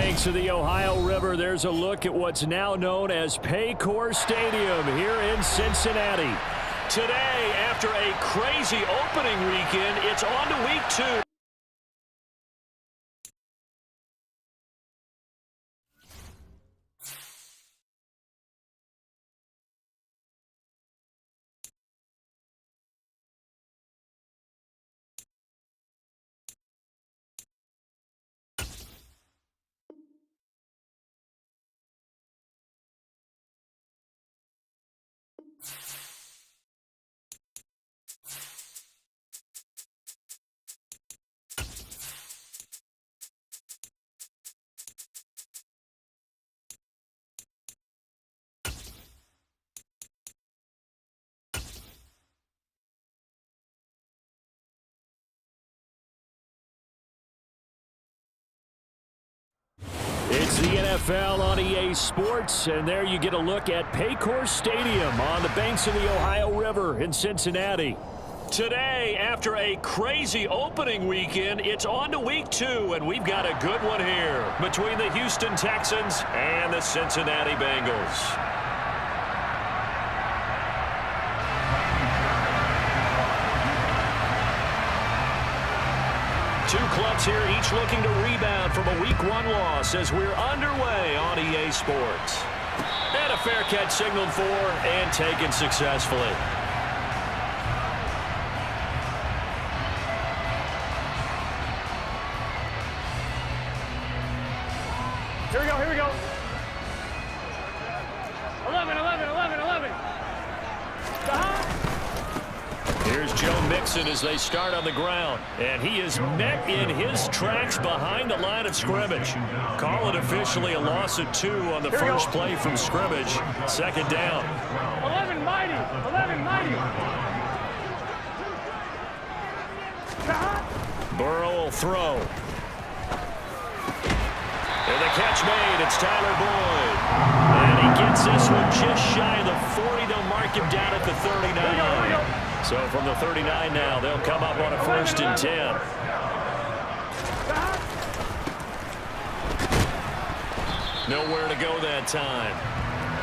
banks of the Ohio River, there's a look at what's now known as Paycor Stadium here in Cincinnati. Today, after a crazy opening weekend, it's on to week 2. It's the NFL on EA Sports, and there you get a look at Paycor Stadium on the banks of the Ohio River in Cincinnati. Today, after a crazy opening weekend, it's on to week 2, and we've got a good one here between the Houston Texans and the Cincinnati Bengals. Two clubs here, each looking to rebound from a Week 1 loss as we're underway on EA Sports. And a fair catch signaled for and taken successfully. Here we go, here we go. 11, 11, 11, 11. Here's Joe Mixon as they start on the ground. And he is met in his tracks behind the line of scrimmage. Call it officially a loss of 2 on the first play from scrimmage. Second down. 11 mighty, 11 mighty. Burrow will throw. And the catch made. It's Tyler Boyd. And he gets this one just shy of the 40. They'll mark him down at the 39. So from the 39 now, they'll come up on a 1st and 10. Nowhere to go that time.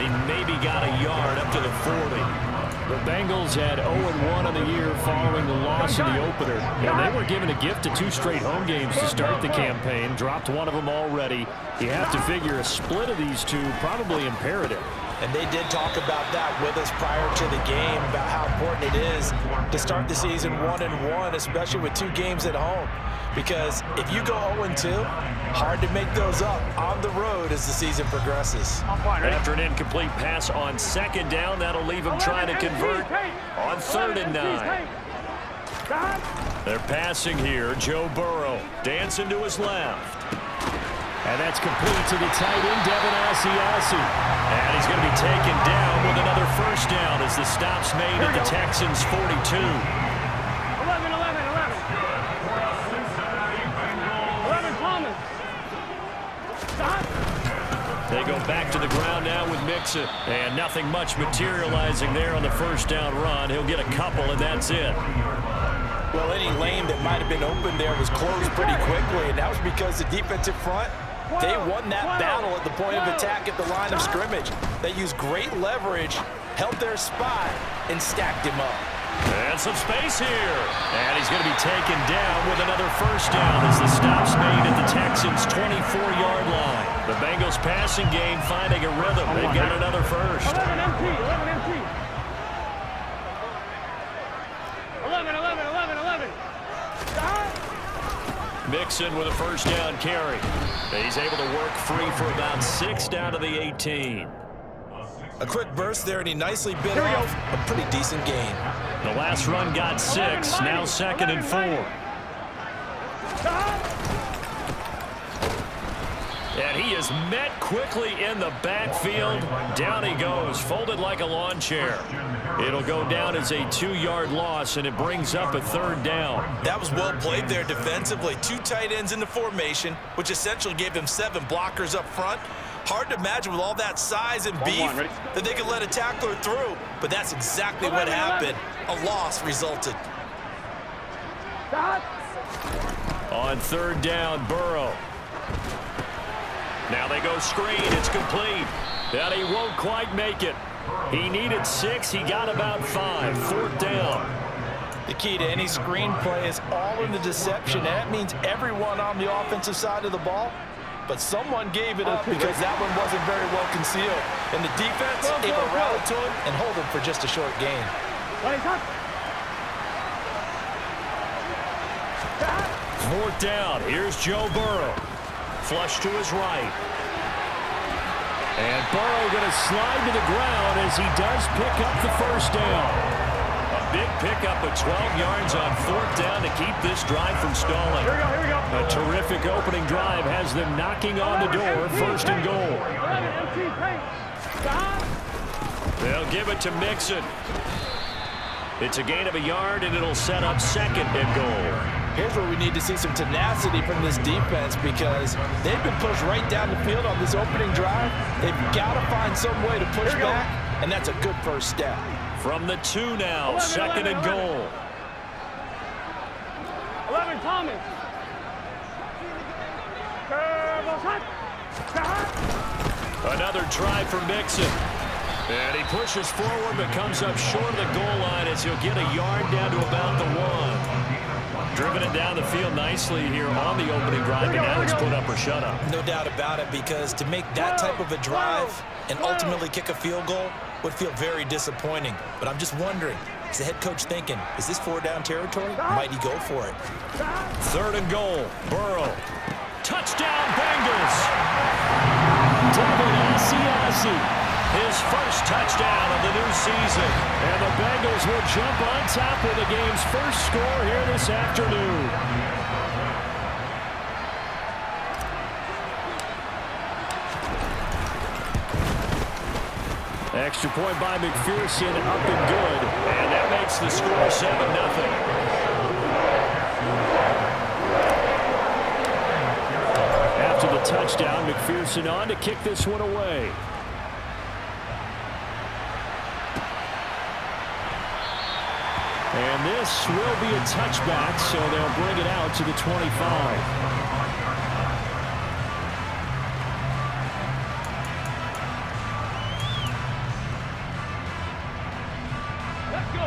He maybe got a yard up to the 40. The Bengals had 0-1 on the year following the loss in the opener. And they were given a gift of 2 straight home games to start the campaign. Dropped one of them already. You have to figure a split of these two probably imperative. And they did talk about that with us prior to the game, about how important it is to start the season 1-1, especially with 2 games at home. Because if you go 0-2, hard to make those up on the road as the season progresses. After an incomplete pass on 2nd down, that'll leave him trying to convert on 3rd and 9. They're passing here. Joe Burrow dancing to his left. And that's complete to the tight end, Devin Asiasi. And he's going to be taken down with another 1st down as the stop's made at the Texans' 42. 11, 11, 11. 11 Thomas. They go back to the ground now with Mixon. And nothing much materializing there on the 1st down run. He'll get a couple, and that's it. Well, any lane that might have been open there was closed pretty quickly, and that was because the defensive front, they won that battle at the point of attack at the line of scrimmage. They used great leverage, held their spot, and stacked him up. And some space here. And he's going to be taken down with another 1st down as the stop's made at the Texans' 24-yard line. The Bengals passing game finding a rhythm. They've got another 1st. 11 MT, 11 MT. 11, 11, 11, 11. Mixon with a 1st down carry. He's able to work free for about 6 down to the 18. A quick burst there, and he nicely bit off a pretty decent gain. The last run got 6, now 2nd and 4. And he is met quickly in the backfield. Down he goes, folded like a lawn chair. It'll go down as a 2-yard loss, and it brings up a 3rd down. That was well played there defensively. 2 tight ends in the formation, which essentially gave him 7 blockers up front. Hard to imagine with all that size and beef that they could let a tackler through, but that's exactly what happened. A loss resulted. On 3rd down, Burrow. Now they go screen. It's complete. And he won't quite make it. He needed 6. He got about 5. 4th down. The key to any screen play is all in the deception. And that means everyone on the offensive side of the ball. But someone gave it up because that one wasn't very well concealed. And the defense able to rally to him and hold him for just a short gain. 4th down. Here's Joe Burrow. Flush to his right. And Burrow going to slide to the ground as he does pick up the 1st down. A big pickup of 12 yards on 4th down to keep this drive from stalling. Here we go. A terrific opening drive has them knocking on the door. 1st and goal. They'll give it to Mixon. It's a gain of a yard, and it'll set up 2nd and goal. Here's where we need to see some tenacity from this defense because they've been pushed right down the field on this opening drive. They've got to find some way to push back, and that's a good first step. From the 2 now, 2nd and goal. 11, Thomas. Another try for Mixon. And he pushes forward but comes up short of the goal line as he'll get a yard down to about the 1. Driven it down the field nicely here on the opening drive, and now it's put up or shut up. No doubt about it, because to make that type of a drive and ultimately kick a field goal would feel very disappointing. But I'm just wondering, is the head coach thinking, is this 4-down territory? Might he go for it? 3rd and goal. Burrow. Touchdown, Bengals. David Asiasi. His first touchdown of the new season. And the Bengals will jump on top of the game's first score here this afternoon. Extra point by McPherson, up and good. And that makes the score 7-0. After the touchdown, McPherson on to kick this one away. And this will be a touchback, so they'll bring it out to the 25. Let's go.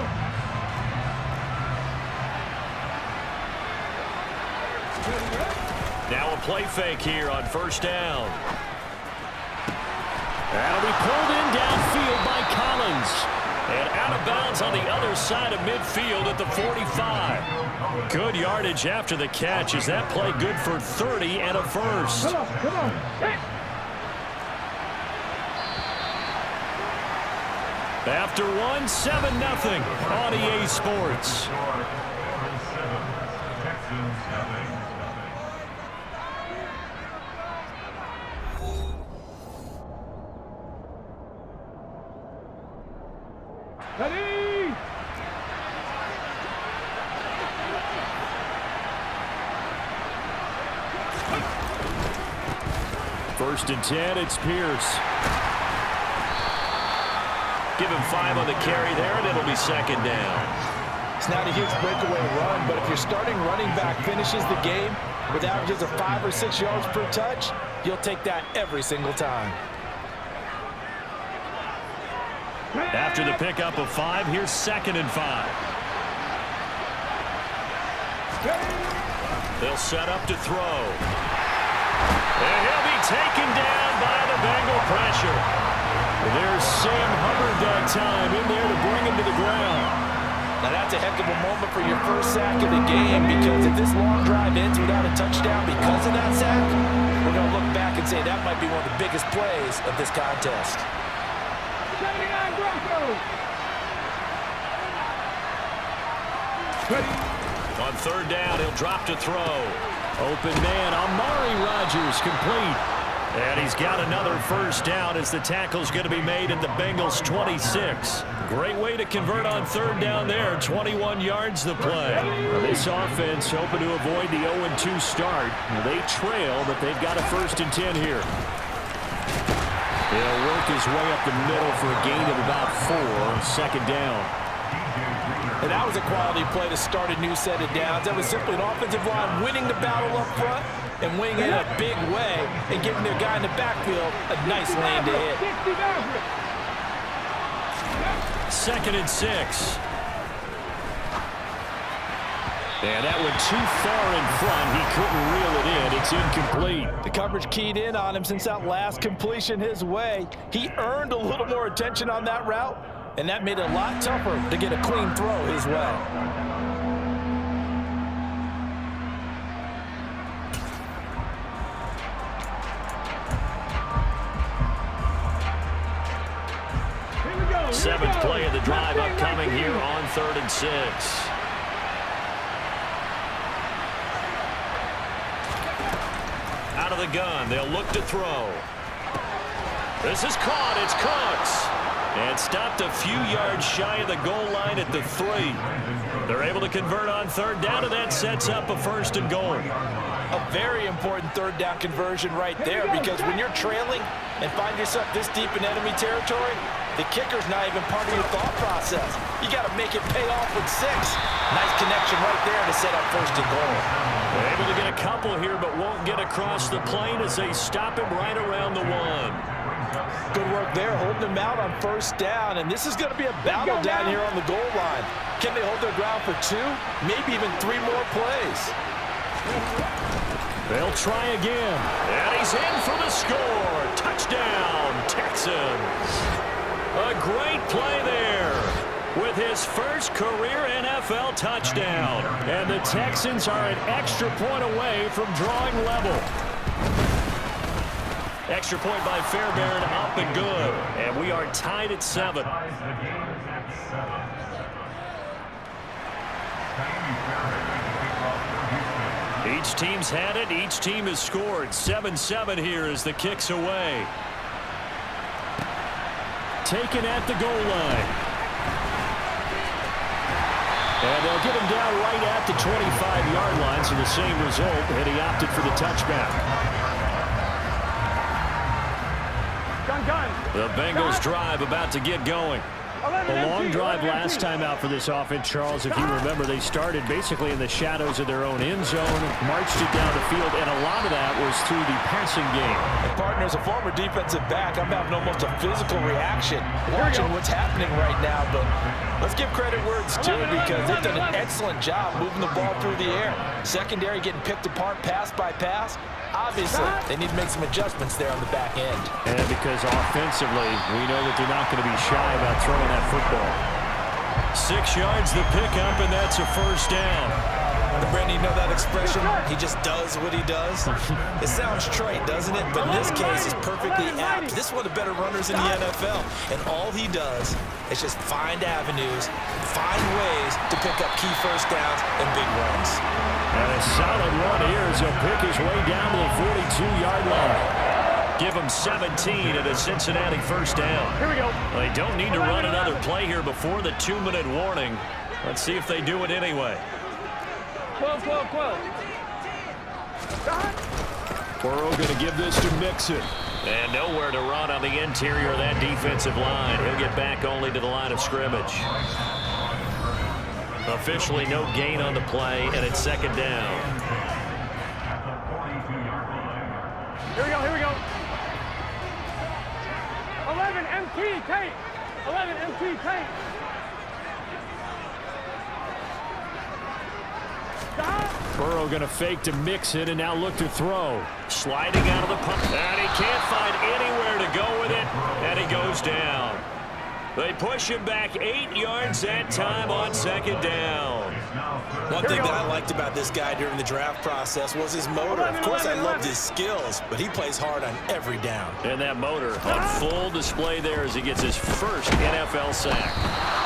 Now a play fake here on 1st down. That'll be pulled in downfield by Collins. And out of bounds on the other side of midfield at the 45. Good yardage after the catch. Is that play good for 30 and a first? Come on. After 1, 7-0 on EA Sports. Ready? 1st and 10, it's Pierce. Give him 5 on the carry there, and it'll be 2nd down. It's not a huge breakaway run, but if your starting running back finishes the game with averages of 5 or 6 yards per touch, you'll take that every single time. After the pickup of 5, here's 2nd and 5. They'll set up to throw. And he'll be taken down by the Bengal pressure. There's Sam Hubbard that time in there to bring him to the ground. Now that's a heck of a moment for your first sack of the game, because if this long drive ends without a touchdown because of that sack, we're going to look back and say that might be one of the biggest plays of this contest. 79 Broncos. On 3rd down, he'll drop to throw. Open man, Amari Rodgers complete. And he's got another first down as the tackle's going to be made at the Bengals 26. Great way to convert on 3rd down there. 21 yards the play. This offense hoping to avoid the 0-2 start. They trail, but they've got a 1st and 10 here. He'll work his way up the middle for a gain of about 4. 2nd down. And that was a quality play to start a new set of downs. That was simply an offensive line winning the battle up front and winning in a big way and giving their guy in the backfield a nice lane to hit. 2nd and 6. And that went too far in front. He couldn't reel it in. It's incomplete. The coverage keyed in on him since that last completion his way. He earned a little more attention on that route, and that made it a lot tougher to get a clean throw his way. Seventh play of the drive upcoming here on 3rd and 6. Out of the gun, they'll look to throw. This is caught. It's Cooks. And stopped a few yards shy of the goal line at the 3. They're able to convert on 3rd down, and that sets up a 1st and goal. A very important 3rd down conversion right there, because when you're trailing and find yourself this deep in enemy territory, the kicker's not even part of your thought process. You got to make it pay off with 6. Nice connection right there to set up 1st and goal. They're able to get a couple here, but won't get across the plane as they stop him right around the 1. Good work there, holding him out on 1st down, and this is going to be a battle down here on the goal line. Can they hold their ground for 2, maybe even 3 more plays? They'll try again, and he's in for the score. Touchdown, Texans. A great play there with his first career NFL touchdown. And the Texans are an extra point away from drawing level. Extra point by Fairbairn, up and good. And we are tied at 7. Each team's had it. Each team has scored. 7-7 here as the kick's away. Taken at the goal line. And they'll get him down right at the 25-yard line, so the same result, and he opted for the touchback. The Bengals drive about to get going. A long drive last time out for this offense, Charles. If you remember, they started basically in the shadows of their own end zone, marched it down the field, and a lot of that was through the passing game. And partner, as a former defensive back, I'm having almost a physical reaction watching what's happening right now. But let's give credit where it's due, because they've done an excellent job moving the ball through the air. Secondary getting picked apart pass by pass. Obviously, they need to make some adjustments there on the back end. And because offensively, we know that they're not going to be shy about throwing that football. 6 yards the pickup, and that's a 1st down. Brandon, you know that expression? He just does what he does. It sounds trite, doesn't it? But in this case, it's perfectly apt. This is one of the better runners in the NFL. And all he does is just find avenues, find ways to pick up key 1st downs and big runs. And a solid run here as he'll pick his way down to the 42-yard line. Give him 17 at a Cincinnati 1st down. Here we go. They don't need to run another play here before the 2-minute warning. Let's see if they do it anyway. 12. Burrow going to give this to Mixon. And nowhere to run on the interior of that defensive line. He'll get back only to the line of scrimmage. Officially no gain on the play, and it's 2nd down. Here we go. 11 MT tape. 11 MT tape. Burrow going to fake to Mixon and now look to throw. Sliding out of the punt. And he can't find anywhere to go with it. And he goes down. They push him back 8 yards that time on 2nd down. One thing that I liked about this guy during the draft process was his motor. Of course, I loved his skills, but he plays hard on every down. And that motor on full display there as he gets his first NFL sack.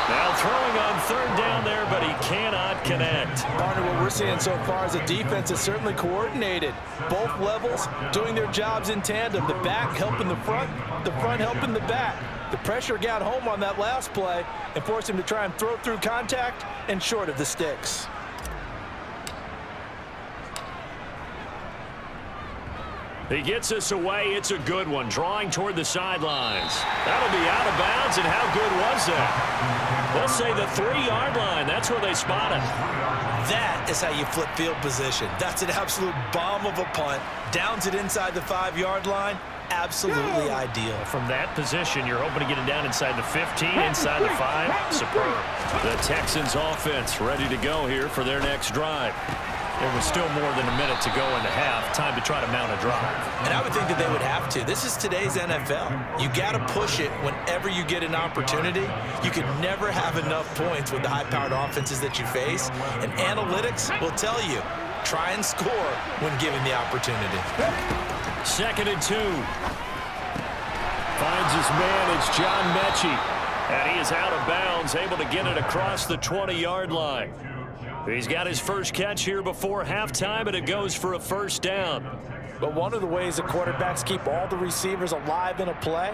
Now throwing on 3rd down there, but he cannot connect. Partner, what we're seeing so far is a defense that's certainly coordinated. Both levels doing their jobs in tandem. The back helping the front helping the back. The pressure got home on that last play and forced him to try and throw through contact and short of the sticks. He gets us away. It's a good one. Drawing toward the sidelines. That'll be out of bounds, and how good was that? They'll say the 3-yard line. That's where they spot it. That is how you flip field position. That's an absolute bomb of a punt. Downs it inside the 5-yard line. Absolutely ideal. From that position, you're hoping to get it down inside the 15, inside the 5. Superb. The Texans offense ready to go here for their next drive. There was still more than a minute to go in the half. Time to try to mount a drive. And I would think that they would have to. This is today's NFL. You got to push it whenever you get an opportunity. You can never have enough points with the high-powered offenses that you face. And analytics will tell you, try and score when given the opportunity. 2nd and 2. Finds his man. It's John Mechie. And he is out of bounds, able to get it across the 20-yard line. He's got his first catch here before halftime, and it goes for a first down. But one of the ways that quarterbacks keep all the receivers alive in a play,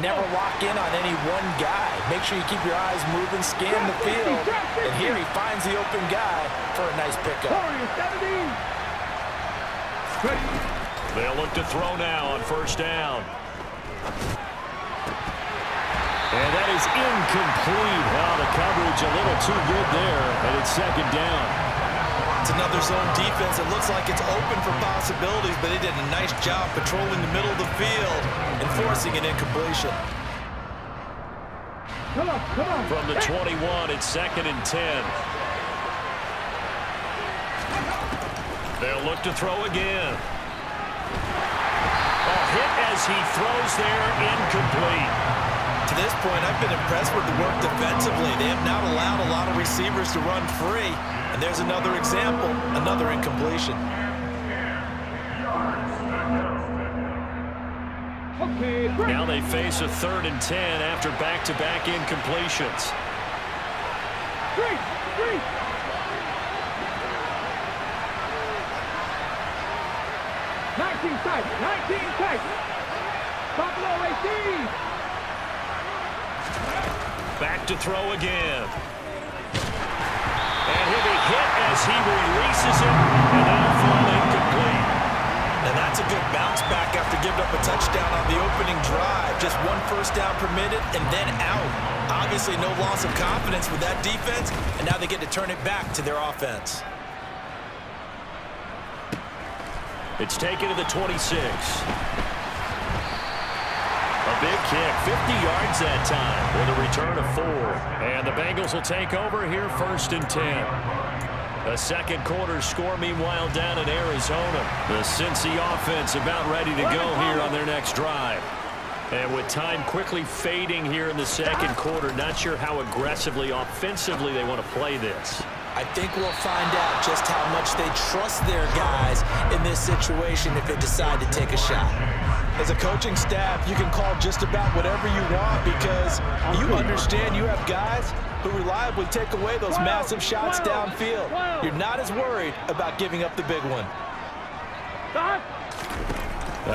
never lock in on any one guy. Make sure you keep your eyes moving, scan the field. And here he finds the open guy for a nice pickup. They'll look to throw now on first down. And that is incomplete. Well, the coverage a little too good there, and it's 2nd down. It's another zone defense. It looks like it's open for possibilities, but they did a nice job patrolling the middle of the field and forcing an incompletion. From the 21, it's 2nd and 10. They'll look to throw again. A hit as he throws there, incomplete. To this point, I've been impressed with the work defensively. They have not allowed a lot of receivers to run free. And there's another example, another incompletion. Now they face a 3rd and 10 after back-to-back incompletions. 19 tight, 19 tight. Buffalo 18. Back to throw again. And he'll be hit as he releases it, and that'll fall incomplete. And that's a good bounce back after giving up a touchdown on the opening drive. Just one first down permitted and then out. Obviously no loss of confidence with that defense, and now they get to turn it back to their offense. It's taken to the 26. A big kick, 50 yards that time with a return of 4. And the Bengals will take over here 1st and 10. The second quarter score, meanwhile, down in Arizona. The Cincy offense about ready to go here on their next drive. And with time quickly fading here in the second quarter, not sure how aggressively, offensively they want to play this. I think we'll find out just how much they trust their guys in this situation if they decide to take a shot. As a coaching staff, you can call just about whatever you want because you understand you have guys who reliably take away those massive shots downfield. You're not as worried about giving up the big one.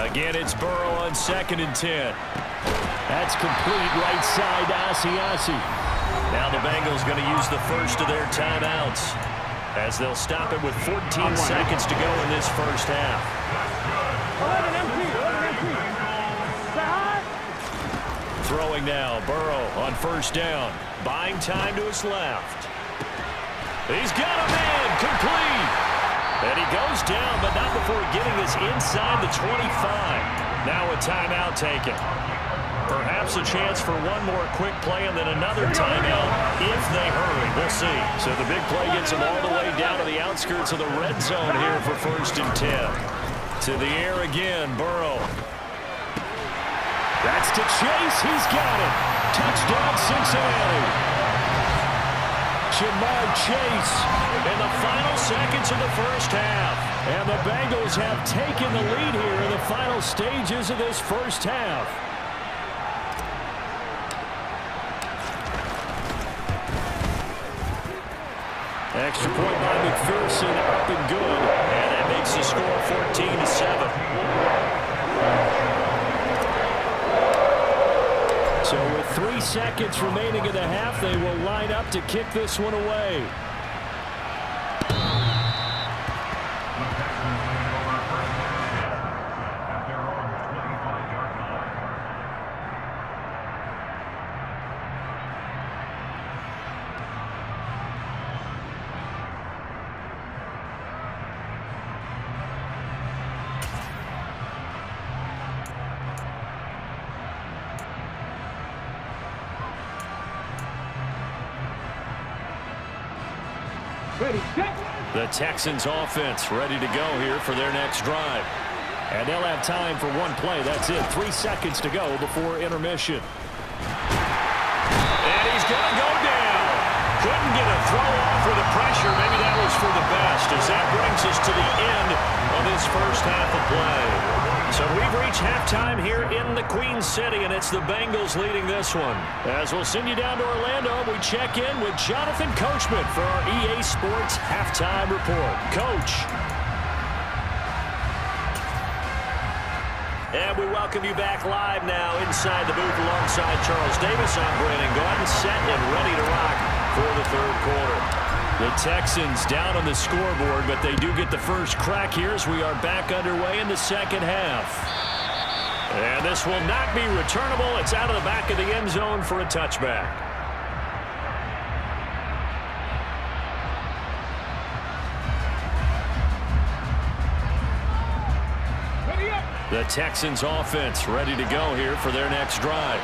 Again, it's Burrow on 2nd and 10. That's complete right side to Asiasi. Now the Bengals going to use the first of their timeouts as they'll stop it with 14 seconds to go in this first half. 11 empty. Throwing now, Burrow on first down. Buying time to his left. He's got a man, complete. And he goes down, but not before getting this inside the 25. Now a timeout taken. Perhaps a chance for one more quick play and then another timeout if they hurry. We'll see. So the big play gets him all the way down to the outskirts of the red zone here for 1st and 10. To the air again, Burrow. That's to Chase. He's got it. Touchdown, Cincinnati. Jamar Chase in the final seconds of the first half. And the Bengals have taken the lead here in the final stages of this first half. Extra point by McPherson, up and good. And that makes the score 14-7. So with 3 seconds remaining in the half, they will line up to kick this one away. The Texans offense ready to go here for their next drive. And they'll have time for one play. That's it. 3 seconds to go before intermission. And he's going to go down. Couldn't get a throw off with the pressure. Maybe that was for the best, as that brings us to the end of this first half of play. So we've reached halftime here in the Queen City, and it's the Bengals leading this one. As we'll send you down to Orlando, we check in with Jonathan Coachman for our EA Sports Halftime Report. Coach. And we welcome you back live now inside the booth alongside Charles Davis. I'm Brandon Gordon, set and ready to rock for the third quarter. The Texans down on the scoreboard, but they do get the first crack here as we are back underway in the second half. And this will not be returnable. It's out of the back of the end zone for a touchback. The Texans offense ready to go here for their next drive.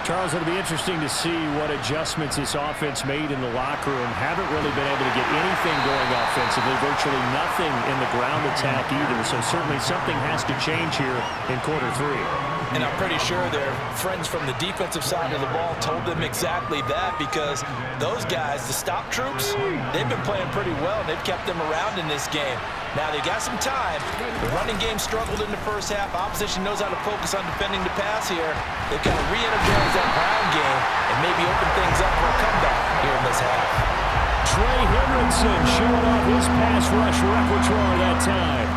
Charles, it'll be interesting to see what adjustments this offense made in the locker room. Haven't really been able to get anything going offensively, virtually nothing in the ground attack either. So certainly something has to change here in quarter three. And I'm pretty sure their friends from the defensive side of the ball told them exactly that, because those guys, the stop troops, they've been playing pretty well. They've kept them around in this game. Now, they got some time. The running game struggled in the first half. Opposition knows how to focus on defending the pass here. They kind of re-energize that ground game and maybe open things up for a comeback here in this half. Trey Hendrickson showing off his pass rush repertoire that time.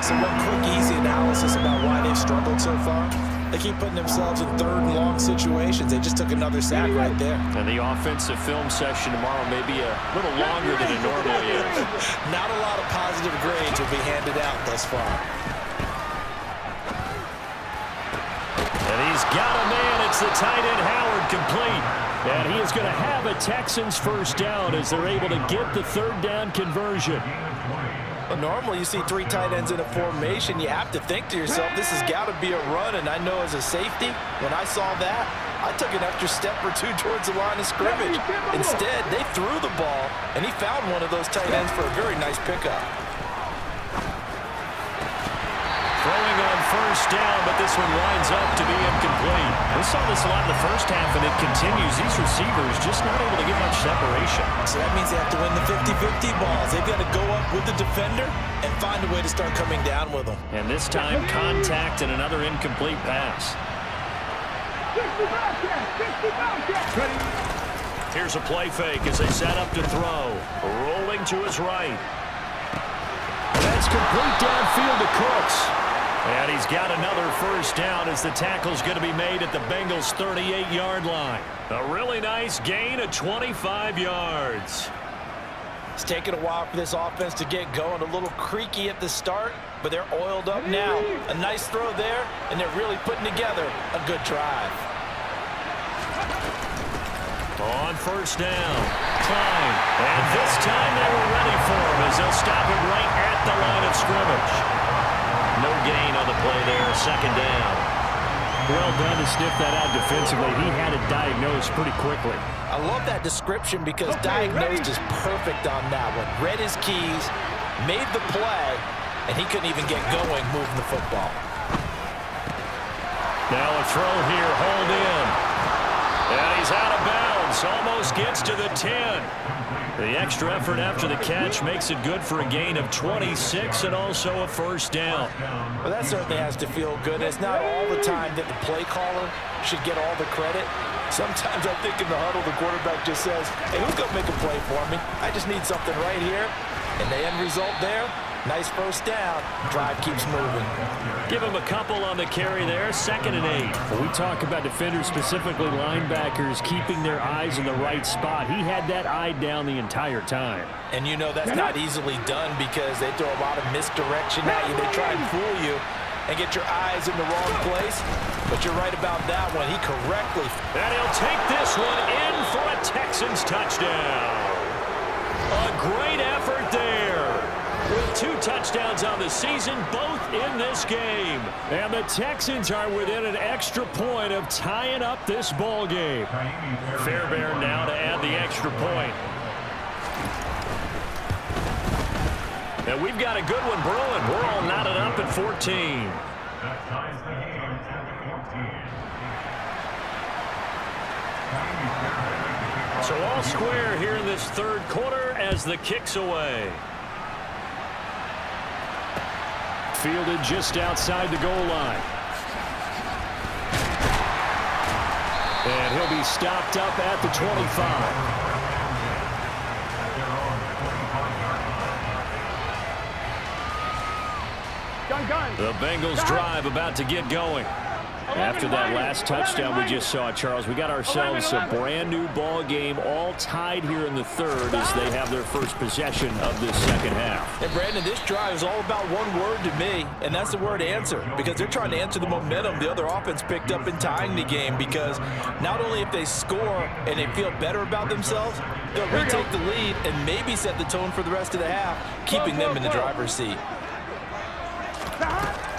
So one quick, easy analysis about why they've struggled so far. They keep putting themselves in third and long situations. They just took another sack right there. And the offensive film session tomorrow may be a little longer than it normally is. Not a lot of positive grades will be handed out thus far. And he's got a man. It's the tight end Howard, complete. And he is going to have a Texans first down as they're able to get the third down conversion. Well, normally you see three tight ends in a formation. You have to think to yourself, this has got to be a run. And I know as a safety, when I saw that, I took an extra step or two towards the line of scrimmage. Instead, they threw the ball, and he found one of those tight ends for a very nice pickup. Throwing on first down, but this one winds up to be incomplete. We saw this a lot in the first half, and it continues. These receivers just not able to get much separation. So that means they have to win the 50-50 balls. They've got to go up with the defender and find a way to start coming down with them. And this time, contact and another incomplete pass. Here's a play fake as they set up to throw. Rolling to his right. That's complete downfield to Cooks. And he's got another first down as the tackle's going to be made at the Bengals' 38-yard line. A really nice gain of 25 yards. It's taken a while for this offense to get going. A little creaky at the start, but they're oiled up now. A nice throw there, and they're really putting together a good drive. On first down, Klein. And this time they were ready for him as they'll stop him right at the line of scrimmage. No gain on the play there, second down. Well done to sniff that out defensively. He had it diagnosed pretty quickly. I love that description because diagnosed is perfect on that one. Read his keys, made the play, and he couldn't even get going moving the football. Now a throw here, hold in. And he's out of bounds, almost gets to the 10. The extra effort after the catch makes it good for a gain of 26 and also a first down. Well, that certainly has to feel good. It's not all the time that the play caller should get all the credit. Sometimes I think in the huddle, the quarterback just says, hey, who's going to make a play for me? I just need something right here. And the end result there, nice first down. Drive keeps moving. Give him a couple on the carry there, 2nd and 8. When we talk about defenders, specifically linebackers, keeping their eyes in the right spot, he had that eye down the entire time. And you know that's not easily done because they throw a lot of misdirection at you. They try and fool you and get your eyes in the wrong place. But you're right about that one. He correctly. And he'll take this one in for a Texans touchdown. A great effort there. With 2 touchdowns on the season, both in this game. And the Texans are within an extra point of tying up this ball game. Fairbairn now to add the extra point. And we've got a good one brewing. We're all knotted up at 14. So all square here in this third quarter as the kick's away. Fielded just outside the goal line. And he'll be stopped up at the 25. The Bengals drive about to get going. After that last touchdown we just saw, Charles, we got ourselves a brand new ball game, all tied here in the third as they have their first possession of this second half. And Brandon, this drive is all about one word to me, and that's the word answer, because they're trying to answer the momentum the other offense picked up in tying the game, because not only if they score and they feel better about themselves, they'll retake the lead and maybe set the tone for the rest of the half, keeping them in the driver's seat.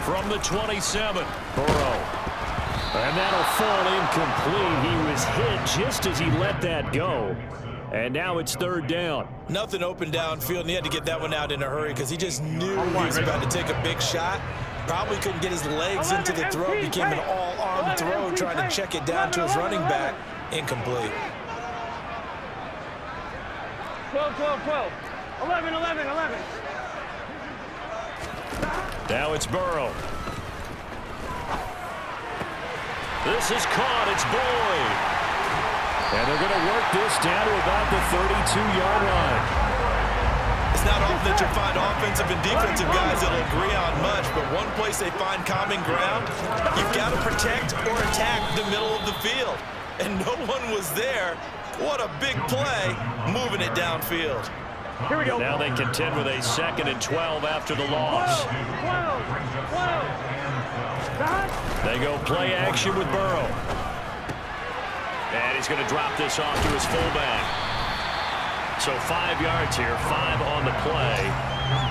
From the 27, Burrow. And that'll fall incomplete. He was hit just as he let that go. And now it's third down. Nothing open downfield, and he had to get that one out in a hurry because he just knew he was about to take a big shot. Probably couldn't get his legs into the throw. Became an all-arm throw, trying to check it down to his running back. Incomplete. 12, 12, 12. 11, 11, 11. Now it's Burrow. This is caught. It's Boyd. And they're going to work this down to about the 32-yard line. It's not often that you'll find offensive and defensive guys that'll agree on much, but one place they find common ground, you've got to protect or attack the middle of the field. And no one was there. What a big play, moving it downfield. Here we go. Now they contend with a 2nd and 12 after the loss. 12. They go play action with Burrow. And he's going to drop this off to his fullback. So 5 yards here, 5 on the play.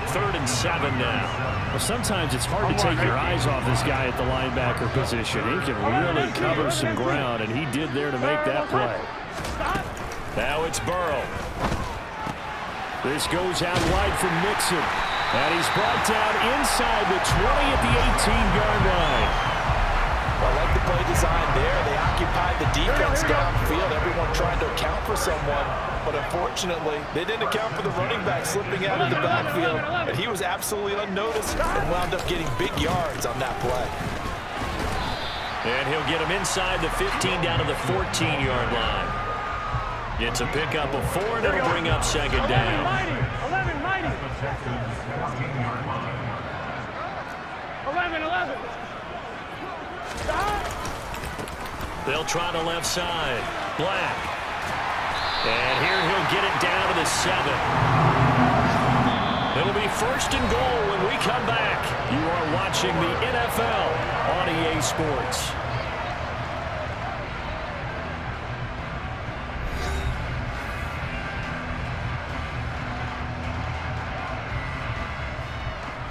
3rd and 7 now. Well, sometimes it's hard to take your eyes off this guy at the linebacker position. He can really cover some ground, and he did there to make that play. Now it's Burrow. This goes out wide from Mixon. And he's brought down inside the 20 at the 18-yard line. I like the play design there. They occupied the defense downfield. Everyone trying to account for someone. But unfortunately, they didn't account for the running back slipping out of the backfield. And he was absolutely unnoticed and wound up getting big yards on that play. And he'll get him inside the 15 down to the 14-yard line. It's a pickup of 4, and it'll bring up 2nd down. 11, mighty. 11, 11. They'll try the left side. Black. And here he'll get it down to the 7. It'll be 1st and goal when we come back. You are watching the NFL on EA Sports.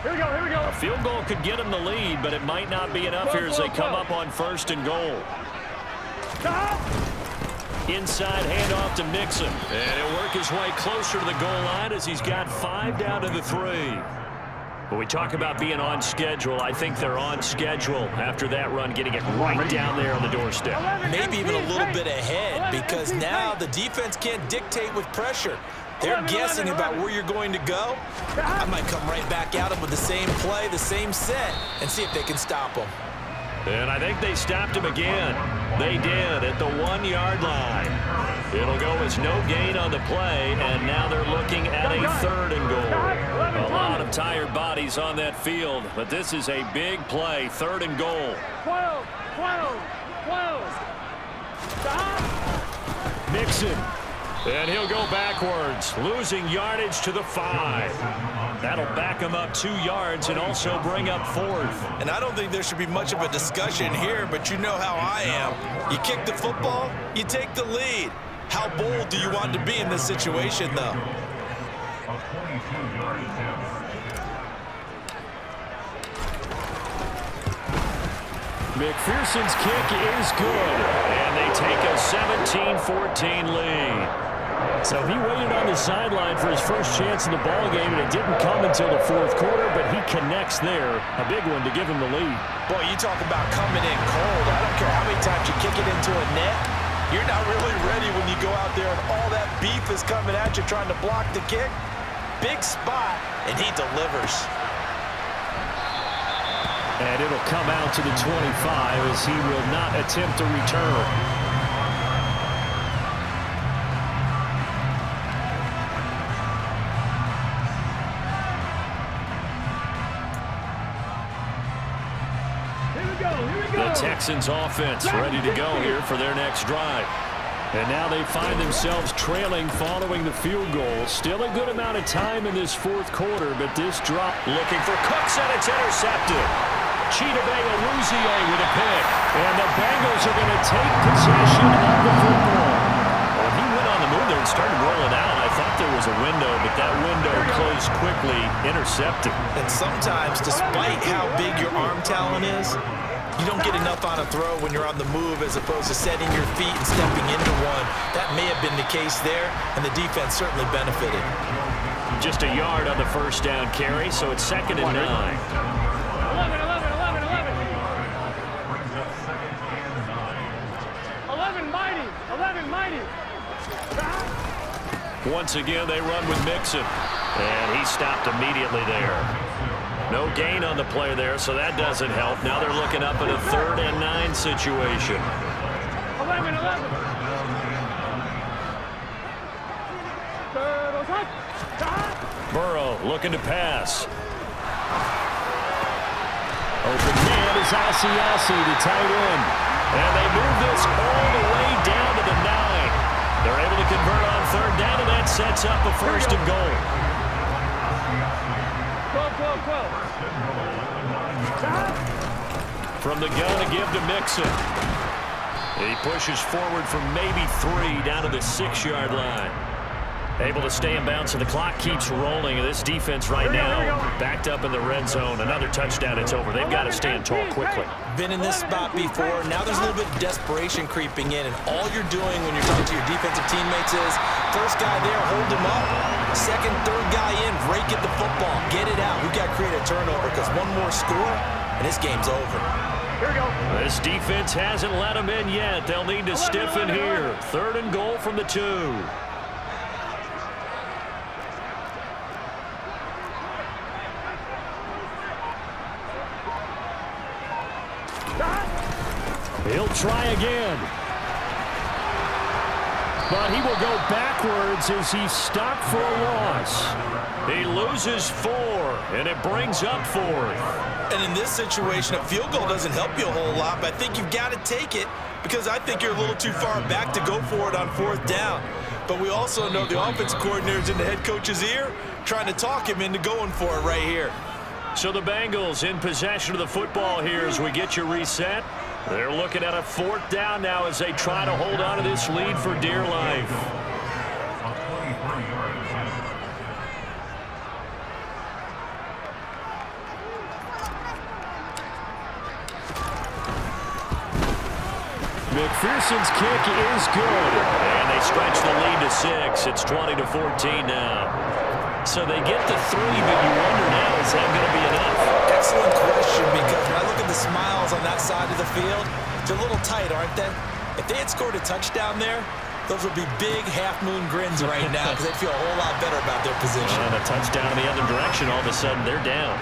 Here we go, here we go. A field goal could get them the lead, but it might not be enough here as they come up on 1st and goal. Inside handoff to Mixon. And he'll work his way closer to the goal line as he's got 5 down to the 3. When we talk about being on schedule, I think they're on schedule after that run, getting it right down there on the doorstep. Maybe even a little bit ahead, because now the defense can't dictate with pressure. They're guessing about where you're going to go. I might come right back at them with the same play, the same set, and see if they can stop them. And I think they stopped him again. They did at the 1-yard line. It'll go as no gain on the play, and now they're looking at a 3rd and goal. A lot of tired bodies on that field, but this is a big play, 3rd and goal. 12, 12, 12. Stop. Mixon. And he'll go backwards, losing yardage to the 5. That'll back him up 2 yards and also bring up 4th. And I don't think there should be much of a discussion here, but you know how I am. You kick the football, you take the lead. How bold do you want to be in this situation, though? McPherson's kick is good, and they take a 17-14 lead. So he waited on the sideline for his first chance in the ball game, and it didn't come until the fourth quarter, but he connects there. A big one to give him the lead. Boy, you talk about coming in cold. I don't care how many times you kick it into a net. You're not really ready when you go out there and all that beef is coming at you trying to block the kick. Big spot, and he delivers. And it'll come out to the 25 as he will not attempt to return. The Texans offense ready to go here for their next drive. And now they find themselves trailing following the field goal. Still a good amount of time in this fourth quarter, but this drop looking for Cooks, and it's intercepted. Chidobe Awuzie with a pick. And the Bengals are going to take possession of the football. Well, he went on the move there and started rolling out. I thought there was a window, but that window closed quickly, intercepted. And sometimes, despite how big your arm talent is, you don't get enough on a throw when you're on the move as opposed to setting your feet and stepping into one. That may have been the case there, and the defense certainly benefited. Just a yard on the first down carry, so it's 2nd and 9. 11, mighty. 11, mighty. Once again, they run with Mixon, and he stopped immediately there. No gain on the play there, so that doesn't help. Now they're looking up at a 3rd and 9 situation. 11. Burrow looking to pass. Open man is Asiasi, the tight end. And they move this all the way down to the 9. They're able to convert on 3rd down, and that sets up a 1st and goal. 12. From the gun to give to Mixon. He pushes forward from maybe 3 down to the 6-yard line. Able to stay in bounds, so the clock keeps rolling. And this defense right now backed up in the red zone. Another touchdown, it's over. They've got to stand tall quickly. Been in this spot before. Now there's a little bit of desperation creeping in, and all you're doing when you're talking to your defensive teammates is first guy there, hold him up. Second, third guy in, rake at the football. Get it out. We've got to create a turnover because one more score, and this game's over. Here we go. This defense hasn't let them in yet. They'll need to stiffen here. 3rd and goal from the 2. He'll try again. But he will go backwards as he's stopped for a loss. He loses 4, and it brings up 4th. And in this situation, a field goal doesn't help you a whole lot, but I think you've got to take it because I think you're a little too far back to go for it on 4th down. But we also know the offensive coordinator's in the head coach's ear trying to talk him into going for it right here. So the Bengals in possession of the football here as we get you reset. They're looking at a 4th down now as they try to hold on to this lead for dear life. McPherson's kick is good. And they stretch the lead to 6. It's 20-14 now. So they get to 3, but you wonder now, is that going to be enough? Excellent question, because when I look at the smiles on that side of the field, they're a little tight, aren't they? If they had scored a touchdown there, those would be big half-moon grins right now because they'd feel a whole lot better about their position. And a touchdown in the other direction, all of a sudden they're down.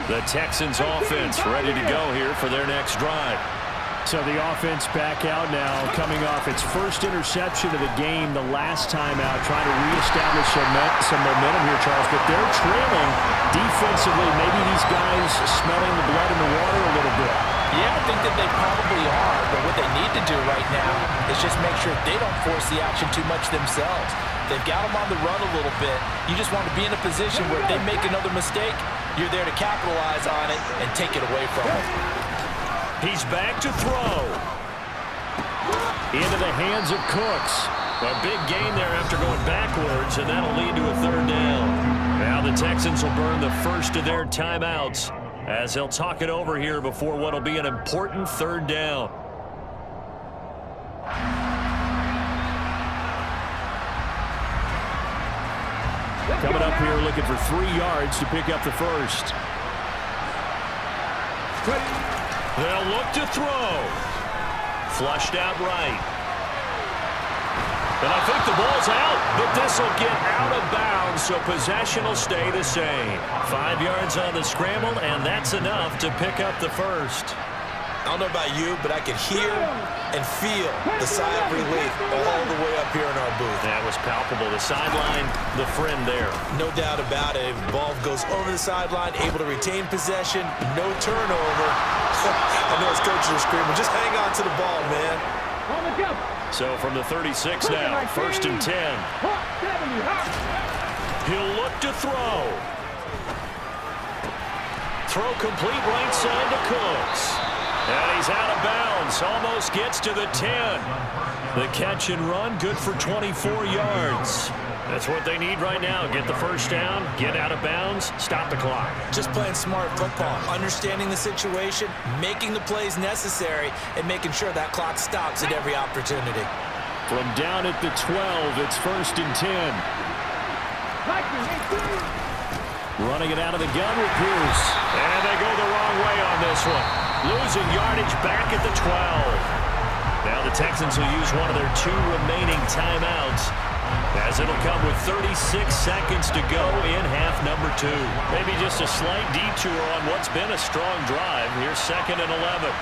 The Texans offense ready to go here for their next drive. So the offense back out now, coming off its first interception of the game the last time out, trying to reestablish some momentum here, Charles. But they're trailing defensively. Maybe these guys smelling the blood in the water a little bit. Yeah, I think that they probably are. But what they need to do right now is just make sure they don't force the action too much themselves. They've got them on the run a little bit. You just want to be in a position where if they make another mistake, you're there to capitalize on it and take it away from them. He's back to throw. Into the hands of Cooks. A big gain there after going backwards, and that'll lead to a third down. Now the Texans will burn the first of their timeouts as they'll talk it over here before what will be an important third down. Coming up here looking for 3 yards to pick up the first. They'll look to throw. Flushed out right. And I think the ball's out, but this will get out of bounds, so possession will stay the same. 5 yards on the scramble, and that's enough to pick up the first. I don't know about you, but I could hear and feel the sigh of relief all the way up here in our booth. That was palpable. The sideline, the friend there. No doubt about it. The ball goes over the sideline, able to retain possession, no turnover. I know his coaches are screaming, just hang on to the ball, man. So from the 36 now, 1st and 10. He'll look to throw. Throw complete right side to Cooks. And he's out of bounds. Almost gets to the 10. The catch and run, good for 24 yards. That's what they need right now. Get the first down, get out of bounds, stop the clock. Just playing smart football, understanding the situation, making the plays necessary, and making sure that clock stops at every opportunity. From down at the 12, it's 1st and 10. Running it out of the gun with Pierce. And they go the wrong way on this one. Losing yardage back at the 12. Now the Texans will use one of their 2 remaining timeouts, as it'll come with 36 seconds to go in half number 2. Maybe just a slight detour on what's been a strong drive. Here's 2nd and 11.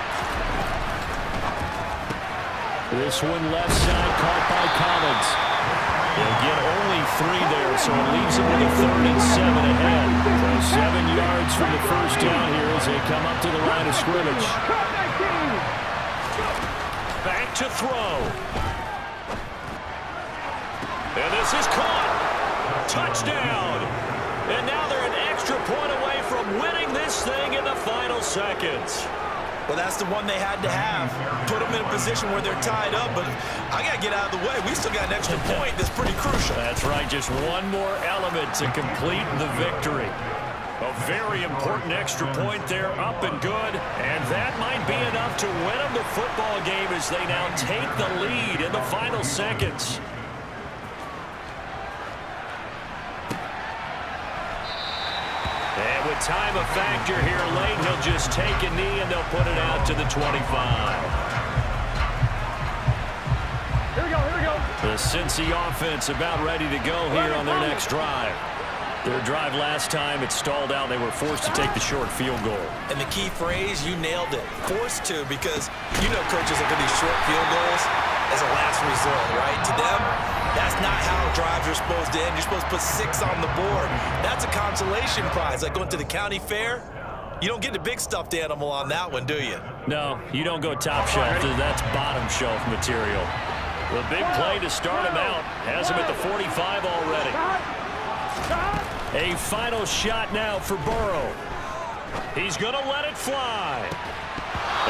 This one left side caught by Collins. They'll get only 3 there, so it leaves them with a 3rd and 7 ahead. So 7 yards from the first down here as they come up to the line of scrimmage. Back to throw. And this is caught. Touchdown. And now they're an extra point away from winning this thing in the final seconds. Well, that's the one they had to have. Put them in a position where they're tied up, but I got to get out of the way. We still got an extra point that's pretty crucial. That's right. Just one more element to complete the victory. A very important extra point there, up and good. And that might be enough to win them the football game as they now take the lead in the final seconds. And with time a factor here late, he'll just take a knee and they'll put it out to the 25. Here we go. The Cincy offense about ready to go here on their next drive. Their drive last time, it stalled out. They were forced to take the short field goal. And the key phrase, you nailed it. Forced to, because you know coaches look at these short field goals as a last resort, right? To them, that's not how drives are supposed to end. You're supposed to put 6 on the board. That's a consolation prize. Like going to the county fair, you don't get the big stuffed animal on that one, do you? No, you don't go top shelf. That's bottom shelf material. The big play to start him out has him at the 45 already. A final shot now for Burrow. He's going to let it fly.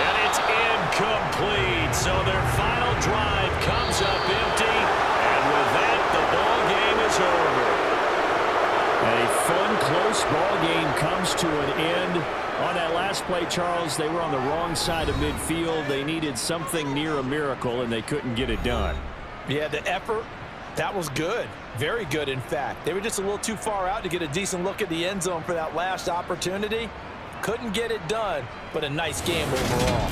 And it's incomplete. So their final drive comes up empty. And with that, the ball game is over. A fun, close ball game comes to an end. On that last play, Charles, they were on the wrong side of midfield. They needed something near a miracle, and they couldn't get it done. Yeah, the effort, that was good. Very good, in fact. They were just a little too far out to get a decent look at the end zone for that last opportunity. Couldn't get it done, but a nice game overall.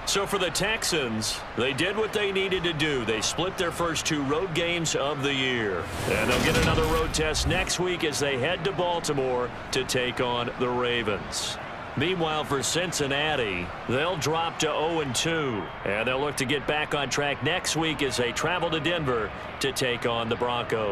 So for the Texans, they did what they needed to do. They split their first 2 road games of the year. And they'll get another road test next week as they head to Baltimore to take on the Ravens. Meanwhile, for Cincinnati, they'll drop to 0-2. And they'll look to get back on track next week as they travel to Denver to take on the Broncos.